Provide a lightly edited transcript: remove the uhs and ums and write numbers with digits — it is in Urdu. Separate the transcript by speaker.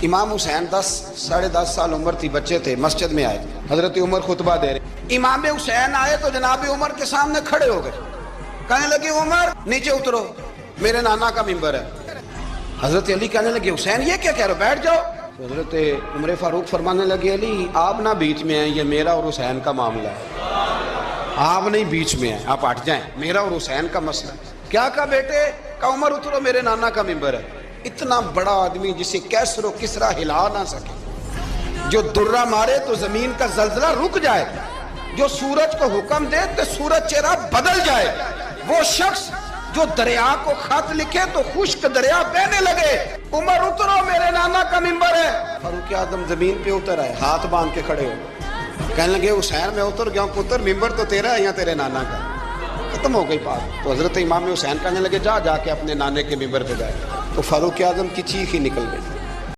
Speaker 1: امام حسین 10-10.5 سال عمر تھی، بچے تھے، مسجد میں آئے، حضرت عمر خطبہ دے رہے، امام حسین آئے تو جناب عمر کے سامنے کھڑے ہو گئے، کہنے لگے عمر نیچے اترو، میرے نانا کا ممبر ہے۔ حضرت علی کہنے لگے حسین یہ کیا کہہ رہے ہو، بیٹھ جاؤ۔ تو حضرت عمر فاروق فرمانے لگے علی آپ نہ بیچ میں ہیں، یہ میرا اور حسین کا معاملہ ہے، آپ نہیں بیچ میں ہیں، آپ ہٹ جائیں، میرا اور حسین کا مسئلہ۔ کیا کہا بیٹے؟ کہا عمر اترو، میرے نانا کا ممبر ہے۔ اتنا بڑا آدمی جسے کیسر و کسرا ہلا نہ سکے، جو درہ مارے تو زمین کا زلزلہ رک جائے، جو سورج کو حکم دے تو سورج چہرہ بدل جائے، وہ شخص جو دریا کو خط لکھے تو خشک دریا بہنے لگے، عمر اترو میرے نانا کا ممبر ہے۔ فاروق اعظم زمین پہ اتر آئے، ہاتھ باندھ کے کھڑے ہو، کہنے لگے حسین میں اتر گیا ہوں، پتر ممبر تو تیرا ہے یا تیرے نانا کا؟ ختم ہو گئی بات۔ تو حضرت امام حسین کہنے لگے جا کے اپنے نانے کے ممبر پہ جائے، تو فاروق اعظم کی چیخ ہی نکل گئی۔